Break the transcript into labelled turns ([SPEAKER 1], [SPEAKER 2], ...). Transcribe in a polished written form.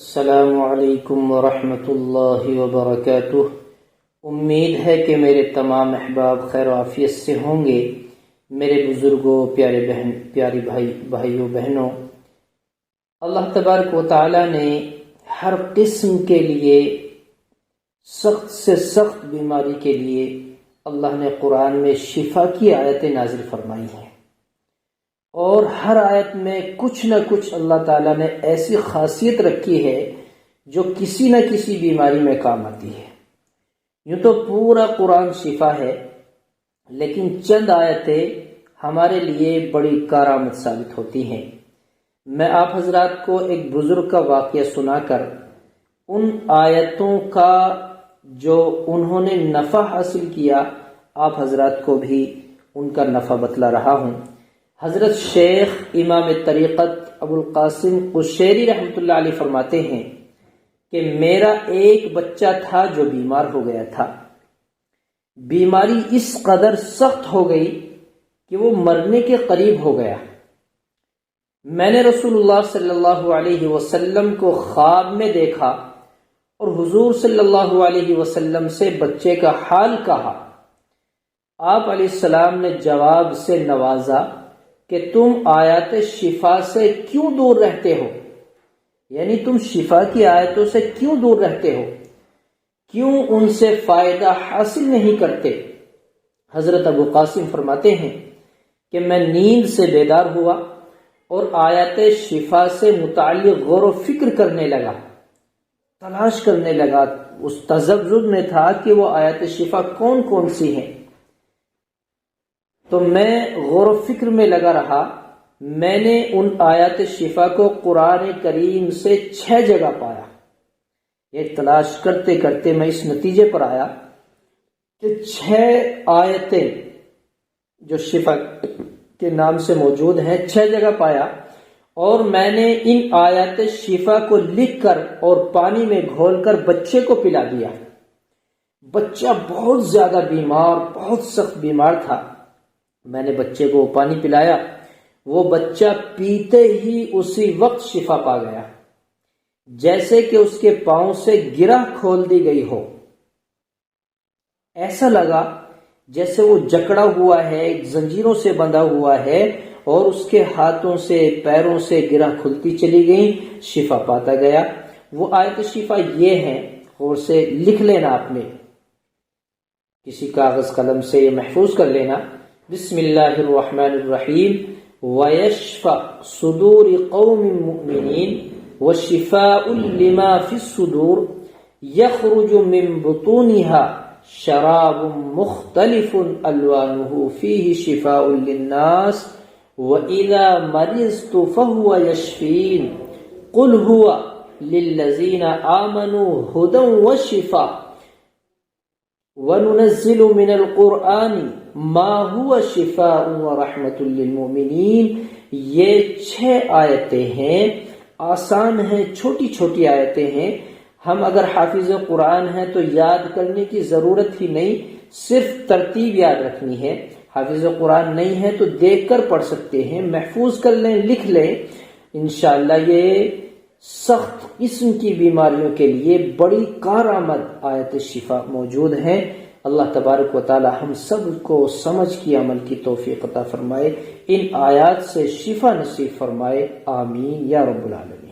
[SPEAKER 1] السلام علیکم ورحمۃ اللہ وبرکاتہ۔ امید ہے کہ میرے تمام احباب خیر و عافیت سے ہوں گے۔ میرے بزرگوں، پیارے بھائیوں بہنوں، اللہ تبارک و تعالی نے ہر قسم کے لیے، سخت سے سخت بیماری کے لیے اللہ نے قرآن میں شفا کی آیتیں نازل فرمائی ہیں، اور ہر آیت میں کچھ نہ کچھ اللہ تعالیٰ نے ایسی خاصیت رکھی ہے جو کسی نہ کسی بیماری میں کام آتی ہے۔ یوں تو پورا قرآن شفا ہے، لیکن چند آیتیں ہمارے لیے بڑی کارآمد ثابت ہوتی ہیں۔ میں آپ حضرات کو ایک بزرگ کا واقعہ سنا کر ان آیتوں کا جو انہوں نے نفع حاصل کیا، آپ حضرات کو بھی ان کا نفع بتلا رہا ہوں۔ حضرت شیخ امام طریقت ابو القاسم قشیری رحمۃ اللہ علیہ فرماتے ہیں کہ میرا ایک بچہ تھا جو بیمار ہو گیا تھا۔ بیماری اس قدر سخت ہو گئی کہ وہ مرنے کے قریب ہو گیا۔ میں نے رسول اللہ صلی اللہ علیہ وسلم کو خواب میں دیکھا اور حضور صلی اللہ علیہ وسلم سے بچے کا حال کہا۔ آپ علیہ السلام نے جواب سے نوازا کہ تم آیات شفا سے کیوں دور رہتے ہو؟ یعنی تم شفا کی آیتوں سے کیوں دور رہتے ہو؟ کیوں ان سے فائدہ حاصل نہیں کرتے؟ حضرت ابو قاسم فرماتے ہیں کہ میں نیند سے بیدار ہوا اور آیات شفا سے متعلق غور و فکر کرنے لگا، تلاش کرنے لگا، اس تذبذب میں تھا کہ وہ آیات شفا کون کون سی ہیں۔ تو میں غور و فکر میں لگا رہا۔ میں نے ان آیات شفا کو قرآن کریم سے 6 جگہ پایا۔ یہ تلاش کرتے کرتے میں اس نتیجے پر آیا کہ 6 آیتیں جو شفا کے نام سے موجود ہیں 6 جگہ پایا، اور میں نے ان آیات شفا کو لکھ کر اور پانی میں گھول کر بچے کو پلا دیا۔ بچہ بہت زیادہ بیمار، بہت سخت بیمار تھا۔ میں نے بچے کو پانی پلایا، وہ بچہ پیتے ہی اسی وقت شفا پا گیا، جیسے کہ اس کے پاؤں سے گرہ کھول دی گئی ہو۔ ایسا لگا جیسے وہ جکڑا ہوا ہے، زنجیروں سے بندھا ہوا ہے، اور اس کے ہاتھوں سے پیروں سے گرہ کھلتی چلی گئی، شفا پاتا گیا۔ وہ آیت شفا یہ ہیں، غور سے لکھ لینا، آپ نے کسی کاغذ قلم سے یہ محفوظ کر لینا۔ بسم اللہ الرحمن الرحیم۔ وَيَشْفَعْ صُدُورِ قَوْمٍ مُؤْمِنِينَ وَشِفَاءٌ لِمَا فِي الصُّدُورِ يَخْرُجُ مِن بُطُونِهَا شَرَابٌ مُخْتَلِفٌ أَلْوَانُهُ فِيهِ شِفَاءٌ لِلنَّاسِ وَإِذَا مَرِضْتُ فَهُوَ يَشْفِينِ قُلْ هُوَ لِلَّذِينَ آمَنُوا هُدًى وَشِفَاءٌ وَنُنَزِّلُ مِنَ الْقُرْآنِ ما هو شفاء ورحمۃ للمؤمنین۔ یہ 6 آیتیں ہیں، آسان ہیں، چھوٹی چھوٹی آیتیں ہیں۔ ہم اگر حافظ قرآن ہیں تو یاد کرنے کی ضرورت ہی نہیں، صرف ترتیب یاد رکھنی ہے۔ حافظ قرآن نہیں ہے تو دیکھ کر پڑھ سکتے ہیں، محفوظ کر لیں، لکھ لیں۔ انشاءاللہ یہ سخت قسم کی بیماریوں کے لیے بڑی کارآمد آیت شفا موجود ہیں۔ اللہ تبارک و تعالی ہم سب کو سمجھ کی عمل کی توفیق عطا فرمائے، ان آیات سے شفا نصیب فرمائے، آمین یا رب العالمین۔